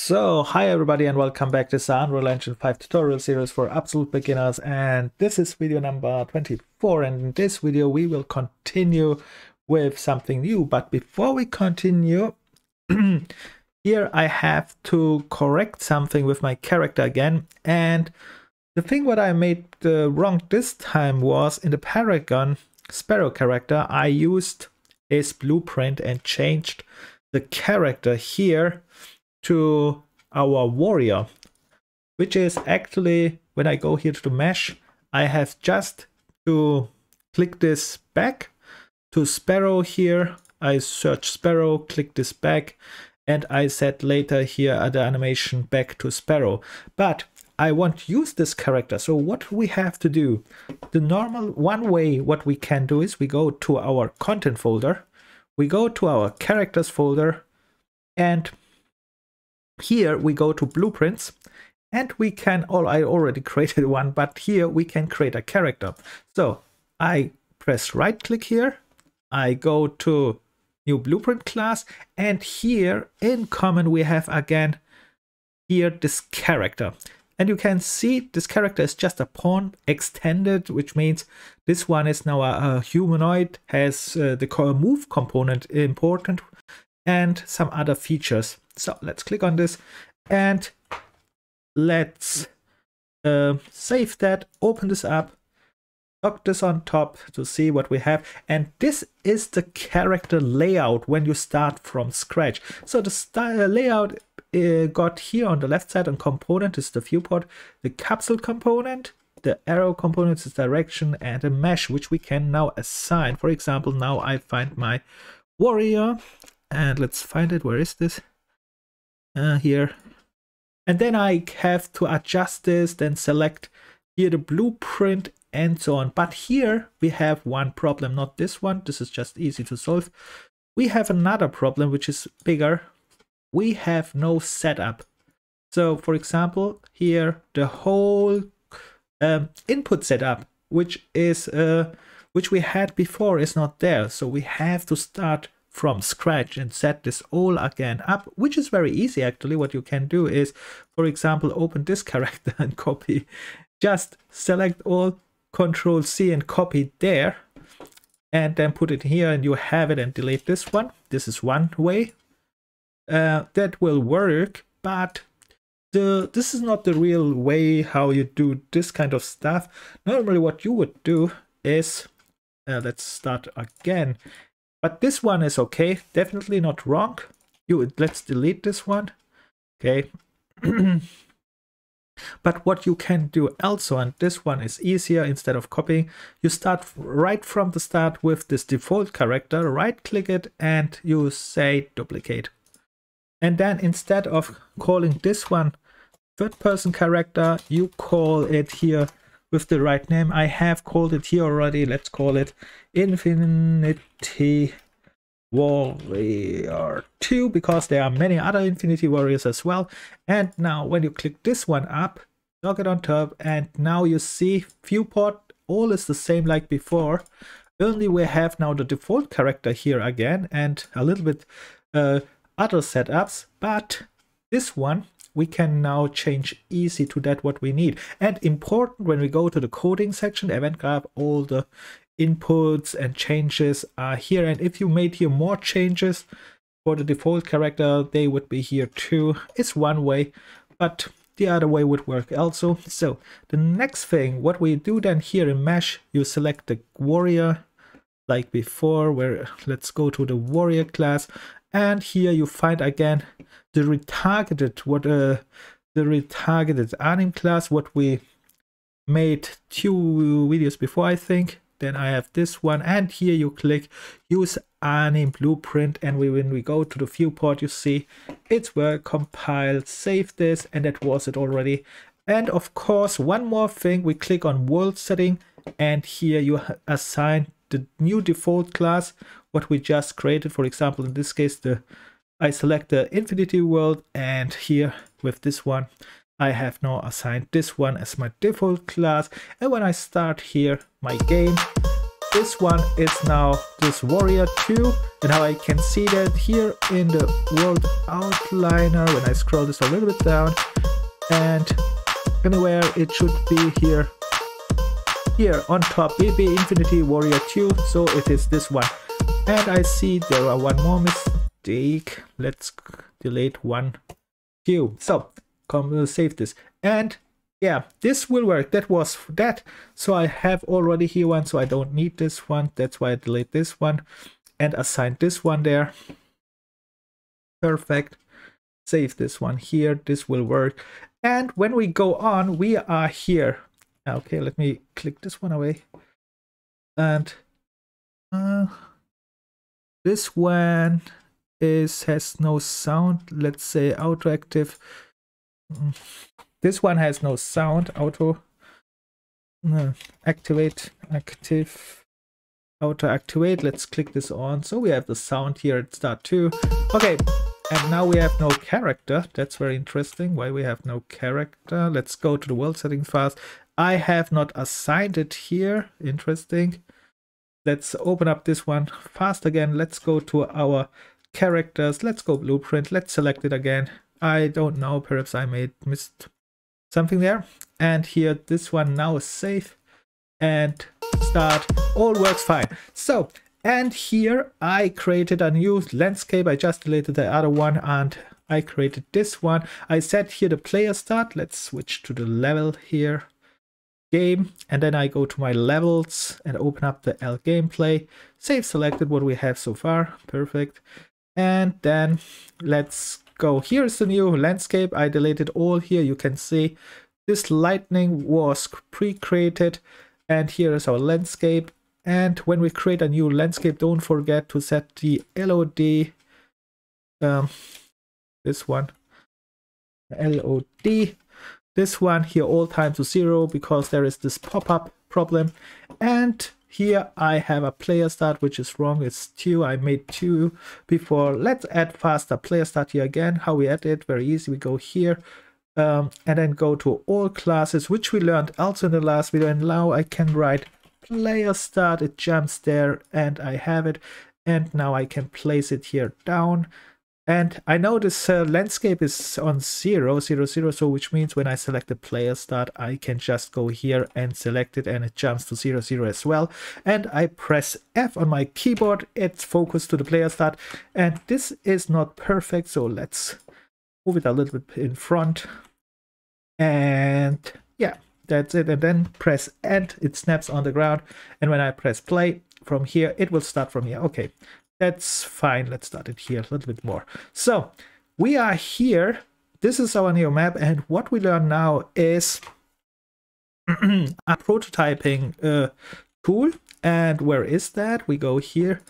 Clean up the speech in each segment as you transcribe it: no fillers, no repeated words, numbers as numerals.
So, hi everybody and welcome back to the Unreal Engine 5 tutorial series for absolute beginners, and this is video number 24, and in this video we will continue with something new. But before we continue, here I have to correct something with my character again, and the thing what I made wrong this time was in the Paragon Sparrow character I used his blueprint and changed the character here to our warrior, which is actually, when I go here to the mesh, I have just to click this back to Sparrow here. I search Sparrow, click this back, and I set later here the animation back to Sparrow. But I want to use this character, so what we have to do, the normal one way what we can do is we go to our content folder, we go to our characters folder, and here we go to blueprints, and we can, I already created one, but here we can create a character. So I press right click here, I go to new blueprint class, and here in common we have again here this character. And you can see this character is just a pawn extended, which means this one is now a humanoid, has the move component important, and some other features. So let's click on this and let's save that, open this up, dock this on top to see what we have. And this is the character layout when you start from scratch. So the layout got here on the left side on component is the viewport, the capsule component, the arrow component is direction, and a mesh which we can now assign. For example, now I find my warrior, and let's find it. Where is this? Here. And then I have to adjust this, then select here the blueprint and so on. But here we have one problem, not this one. This is just easy to solve. We have another problem which is bigger. We have no setup. So for example, here the whole input setup, which we had before, is not there. So we have to start from scratch and set this all again up, which is very easy actually. What you can do is, for example, open this character and copy, just select all, Control C and copy there, and then put it here, and you have it, and delete this one. This is one way that will work, but this is not the real way how you do this kind of stuff. Normally what you would do is, let's start again. But this one is okay, definitely not wrong. Let's delete this one. Okay. But what you can do also, and this one is easier, instead of copying, you start right from the start with this default character, right click it, and you say duplicate. And then instead of calling this one third person character, you call it here with the right name. I have called it here already. Let's call it Infinity Warrior 2, because there are many other Infinity Warriors as well. And now when you click this one up, dock it on top, and now you see viewport, all is the same like before. Only we have now the default character here again, and a little bit other setups, but this one we can now change easy to that what we need. And important, when we go to the coding section, event graph, all the inputs and changes are here. And if you made here more changes for the default character, they would be here too. It's one way, but the other way would work also. So the next thing, what we do then here in mesh, you select the warrior like before, where let's go to the warrior class. And here you find again the retargeted anim class, what we made 2 videos before, I think. Then I have this one, and here you click use anim blueprint, and when we go to the viewport, you see it's well compiled. Save this, and that was it already. And of course, one more thing, we click on world setting, and here you assign the new default class what we just created. For example, in this case, I select the Infinity World, and here with this one I have now assigned this one as my default class. And when I start here my game, this one is now this Warrior 2, and how I can see that here in the world outliner when I scroll this a little bit down, and anywhere it should be here on top, BB Infinity Warrior 2, so it is this one. And I see there are one more mistake. Let's delete one Q. So save this, and yeah, this will work. That was that. So I have already here one, so I don't need this one. That's why I delete this one and assign this one there. Perfect. Save this one here. This will work. And when we go on, we are here. Okay, let me click this one away. And this one has no sound. Let's say auto active. This one has no sound. Auto activate, active, auto activate. Let's click this on. So we have the sound here at start 2. Okay, and now we have no character. That's very interesting. Why we have no character? Let's go to the world settings fast. I have not assigned it here. Interesting. Let's open up this one fast again. Let's go to our characters. Let's go blueprint. Let's select it again. I don't know. Perhaps I missed something there. And here, this one now is safe. And start. All works fine. So, and here I created a new landscape. I just deleted the other one and I created this one. I set here the player start. Let's switch to the level here. Game, and then I go to my levels and open up the L gameplay. Save selected what we have so far. Perfect. And then let's go. Here's the new landscape. I deleted all here. You can see this lightning was pre-created, and here is our landscape. And when we create a new landscape, don't forget to set the LOD, this one, LOD. This one here all time to 0 because there is this pop-up problem. And here I have a player start which is wrong. It's 2. I made 2 before. Let's add faster player start here again. How we add it? Very easy. We go here and then go to all classes, which we learned also in the last video. And now I can write player start. It jumps there and I have it. And now I can place it here down. And I know this landscape is on 0, 0, 0, so which means when I select the player start, I can just go here and select it and it jumps to 0, 0 as well. And I press F on my keyboard, it's focused to the player start. And this is not perfect, so let's move it a little bit in front. And yeah, that's it. And then press End, it snaps on the ground. And when I press play from here, it will start from here. Okay. That's fine. Let's start it here a little bit more. So we are here. This is our new map. And what we learn now is a prototyping tool. And where is that? We go here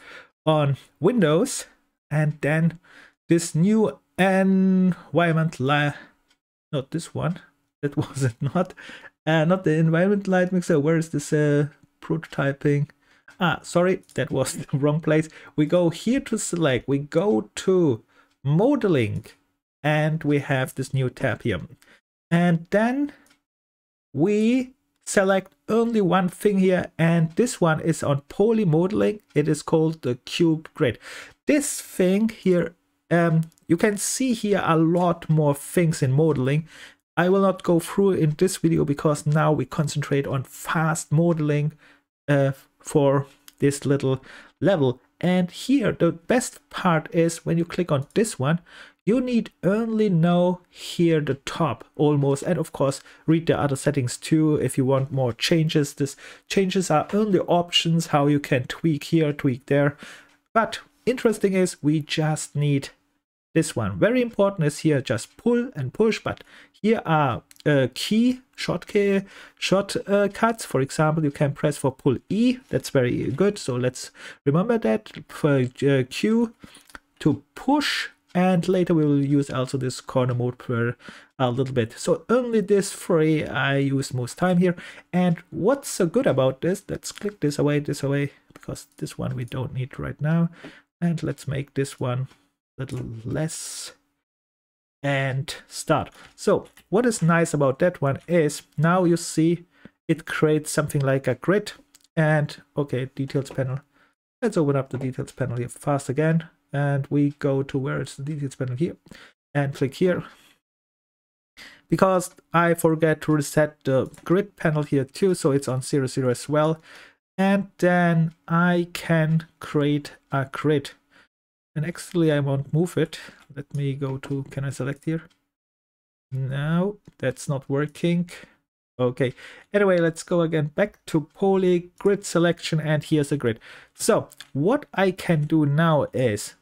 on Windows. And then this new environment not this one. That wasn't not the environment light mixer. Where is this prototyping? Sorry, that was the wrong place. We go here to select, we go to modeling, and we have this new tab here. And then we select only one thing here, and this one is on poly modeling. It is called the cube grid. This thing here, you can see here a lot more things in modeling. I will not go through in this video because now we concentrate on fast modeling for this little level. And here the best part is when you click on this one, you need only know here the top almost, and of course read the other settings too if you want more changes. This changes are only options how you can tweak here, tweak there. But interesting is we just need this one. Very important is here just pull and push, but here are shortcuts. For example, you can press for pull E. That's very good. So let's remember that for Q to push. And later we will use also this corner mode for a little bit. So only this three I use most time here. And what's so good about this? Let's click this away, because this one we don't need right now. And let's make this one a little less. And start. So what is nice about that one is now you see it creates something like a grid. And okay, details panel. Let's open up the details panel here fast again. And we go to where is the details panel here and click here. Because I forget to reset the grid panel here too, so it's on 0, 0 as well. And then I can create a grid. And actually I won't move it. Let me go to, can I select here? No, that's not working. Okay, anyway, let's go again back to poly, grid selection, and here's the grid. So what I can do now is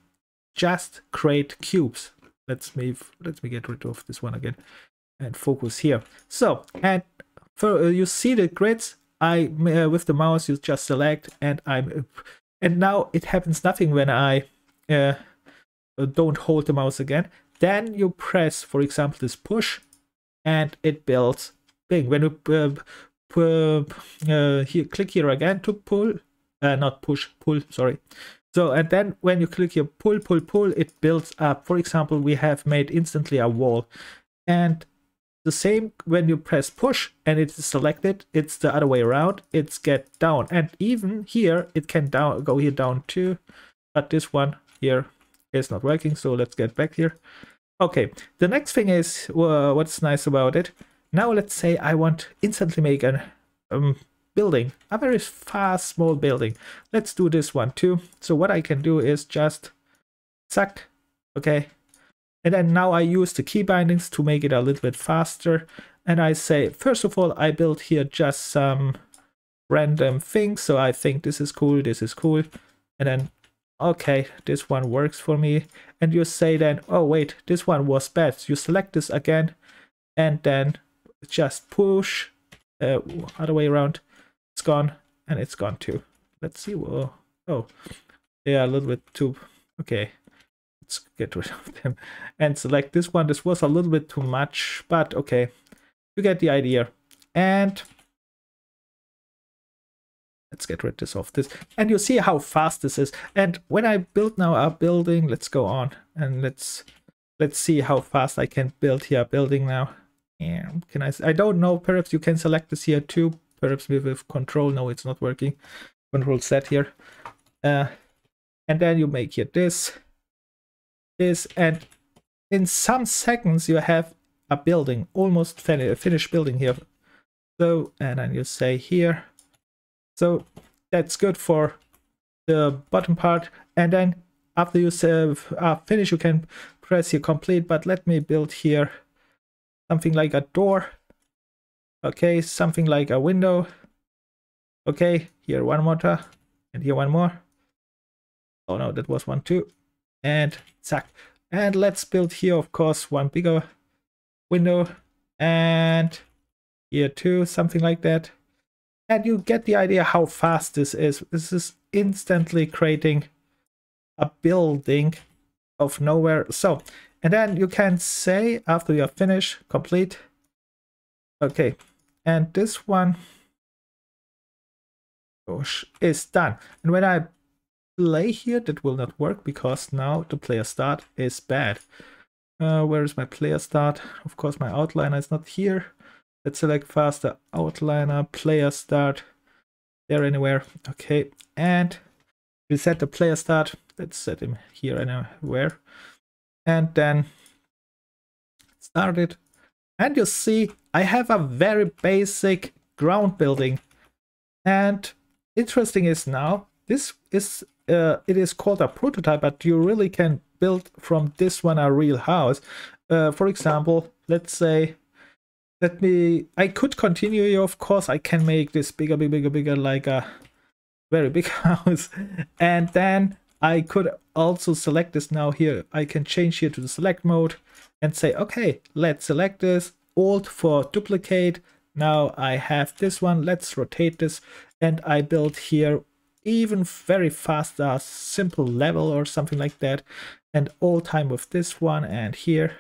just create cubes. Let me get rid of this one again and focus here. So, and for you see the grids, I with the mouse you just select, and now it happens nothing when I don't hold the mouse again. Then you press, for example, this push, and it builds. Bing. When you here, click here again to pull, not push, pull, sorry. So, and then when you click here, pull, pull, pull, it builds up. For example, we have made instantly a wall. And the same when you press push and it is selected, it's the other way around, it's get down. And even here, it can go here down too. But this one here is not working, so let's get back here. Okay, the next thing is what's nice about it. Now let's say I want instantly make a building, a very fast small building. Let's do this one too. So what I can do is just suck, okay. And then now I use the key bindings to make it a little bit faster. And I say, first of all, I built here just some random things. So I think this is cool, this is cool. And then, okay, this one works for me. And you say then, oh wait, this one was bad. So you select this again and then just push other way around. It's gone, and it's gone too. Let's see. Whoa. Oh, yeah, a little bit too. Okay, let's get rid of them and select this one. This was a little bit too much, but okay, you get the idea. And let's get rid of this. And you see how fast this is. And when I build now a building, let's go on and let's see how fast I can build here a building now. And can I don't know, perhaps you can select this here too, perhaps with control. No, it's not working. Control set here, and then you make here this, and in some seconds you have a building, almost finished building here. So, and then you say here, so that's good for the bottom part. And then after you finish, you can press here complete. But let me build here something like a door. Okay, something like a window. Okay, here one more, and here one more. Oh no, that was one too. And zack. And let's build here, of course, one bigger window. And here too, something like that. And you get the idea how fast this is. This is instantly creating a building of nowhere. So, and then you can say after you are finished, complete. Okay, and this one is done. And when I play here, that will not work because now the player start is bad. Where is my player start? Of course, my outliner is not here. Let's select faster outliner, player start, there anywhere. Okay, and reset the player start. Let's set him here anywhere. And then start it. And you see, I have a very basic ground building. And interesting is now, this is it is called a prototype, but you really can build from this one a real house. For example, let's say, I could continue here, of course. I can make this bigger, like a very big house. And then I could also select this now here. I can change here to the select mode and say, okay, let's select this. Alt for duplicate. Now I have this one. Let's rotate this. And I build here even very fast, a simple level or something like that. And all time with this one and here.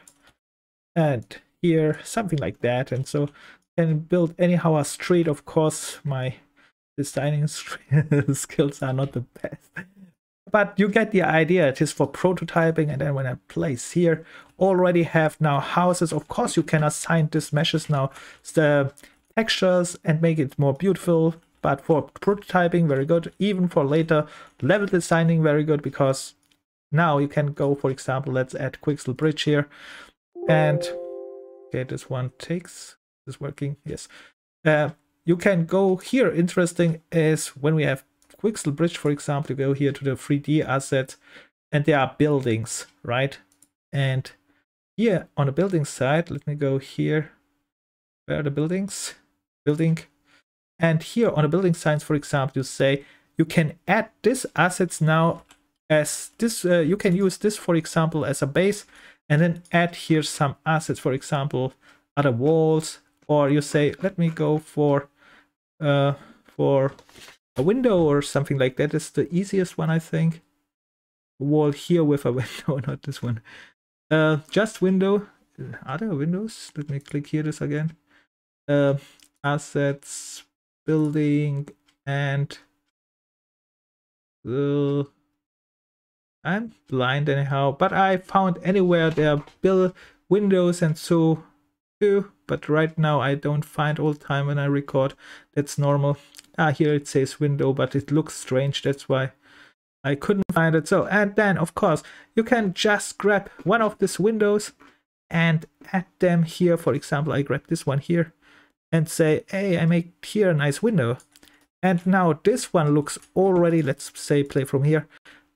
And here, something like that. And so can build anyhow a street. Of course, my designing skills are not the best. But you get the idea. It is for prototyping. And then when I place here, already have now houses. Of course, you can assign these meshes now the textures and make it more beautiful. but for prototyping, very good. Even for later level designing, very good, because now you can go, for example, let's add Quixel Bridge here. And okay, this one is working, yes. You can go here. Interesting is when we have Quixel Bridge, for example, you go here to the 3D asset, and there are buildings, right? And here on the building side, let me go here. Where are the buildings? Building. And here on the building signs, for example, you say you can add this assets now as this. You can use this, for example, as a base, and then add here some assets, for example, other walls, or you say, let me go for a window or something like that. Is the easiest one, I think. Wall here with a window, not this one. Just window. Other windows. Let me click here this again. Assets, building, and I'm blind anyhow, but I found anywhere there are windows and so too, but right now I don't find all the time when I record. That's normal. Here it says window, but it looks strange, that's why I couldn't find it. So, and then of course you can just grab one of these windows and add them here. For example, I grab this one here and say, hey, I make here a nice window. And now this one looks already, let's say play from here.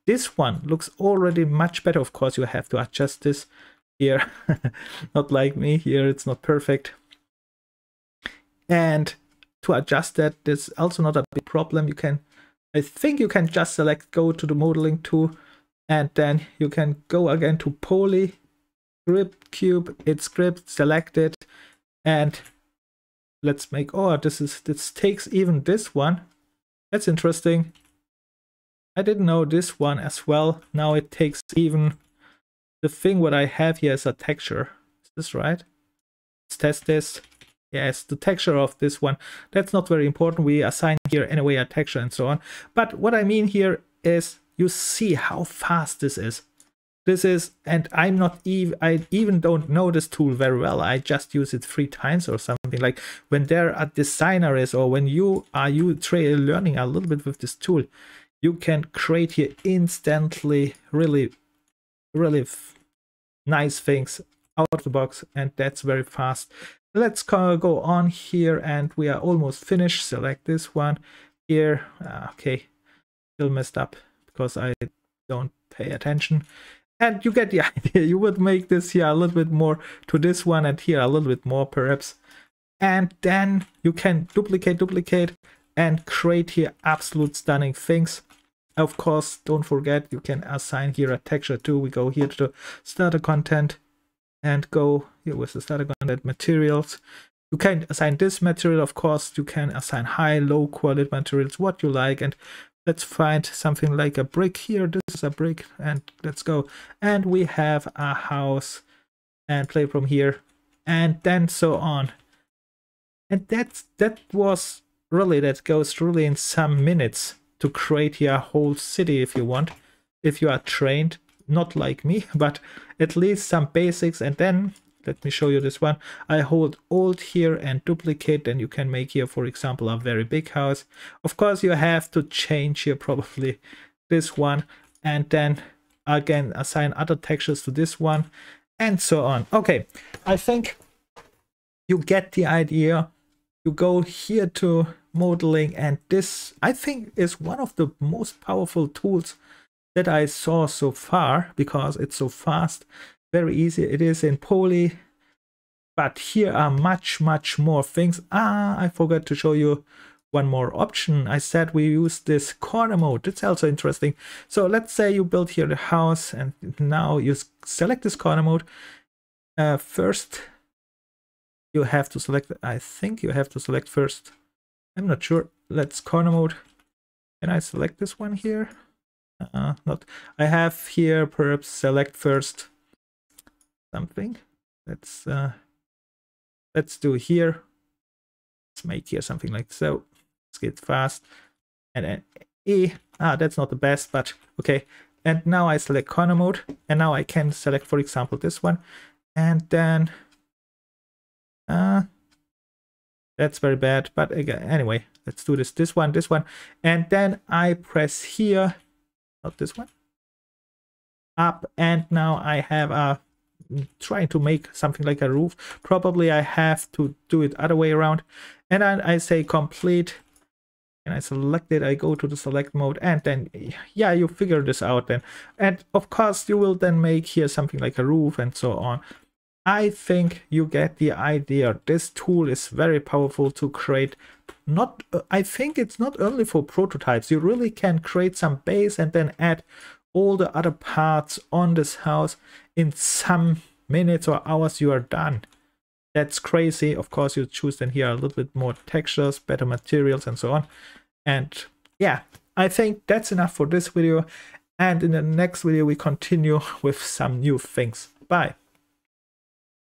This one looks already much better. Of course, you have to adjust this here. Not like me here, it's not perfect. And to adjust that, there's also not a big problem. You can, I think you can just select, go to the modeling tool, and then you can go again to poly, script, cube, it's script, select it, and let's make, oh, this takes even this one. That's interesting. I didn't know this one as well. Now it takes even the thing what I have here as a texture. Is this right? Let's test this. Yes, the texture of this one. That's not very important. We assign here anyway a texture and so on. But what I mean here is you see how fast this is. This is, and I even don't know this tool very well. I just use it 3 times or something. Like when there a designer is, or when you are learning a little bit with this tool, you can create here instantly really nice things out of the box, and that's very fast. Let's go on here, and we are almost finished. Select this one here. Okay, still messed up because I don't pay attention. And you get the idea. You would make this here a little bit more to this one, and here a little bit more perhaps. And then you can duplicate, and create here absolute stunning things. Of course, don't forget, you can assign here a texture too. We go here to the starter content and go here with the starter content materials. You can assign this material, of course. You can assign high, low quality materials, what you like. And let's find something like a brick here. This is a brick, and let's go. And we have a house, and play from here, and then so on. And that goes really in some minutes to create here a whole city if you want, if you are trained, not like me, but at least some basics. And then let me show you this one. I hold Alt here and duplicate, and you can make here, for example, a very big house. Of course, you have to change here probably this one, and then again assign other textures to this one, and so on. Okay, I think you get the idea. You go here to modeling, and this, I think, is one of the most powerful tools that I saw so far, because it's so fast. Very easy. It is in poly, but here are much more things. I forgot to show you one more option. I said we use this corner mode. It's also interesting. So let's say you build here the house, and now you select this corner mode. First you have to select, I think you have to select first, I'm not sure. Let's corner mode. Can I select this one here? Not. I have here perhaps select first something. Let's do here. Let's make here something like so. Let's get fast. And then E. That's not the best, but okay. And now I select corner mode, and now I can select, for example, this one, and then That's very bad. But again, anyway, let's do this one, and then I press here, not this one, up, and now I have a trying to make something like a roof. Probably I have to do it other way around, and then I say complete, and I select it. I go to the select mode, and then yeah, you figure this out then. And of course you will then make here something like a roof and so on. I think you get the idea. This tool is very powerful to create. Not I think it's not only for prototypes. You really can create some base and then add all the other parts on this house. In some minutes or hours you are done. That's crazy. Of course you choose then here a little bit more textures, better materials and so on. And yeah, I think that's enough for this video, and in the next video we continue with some new things. Bye.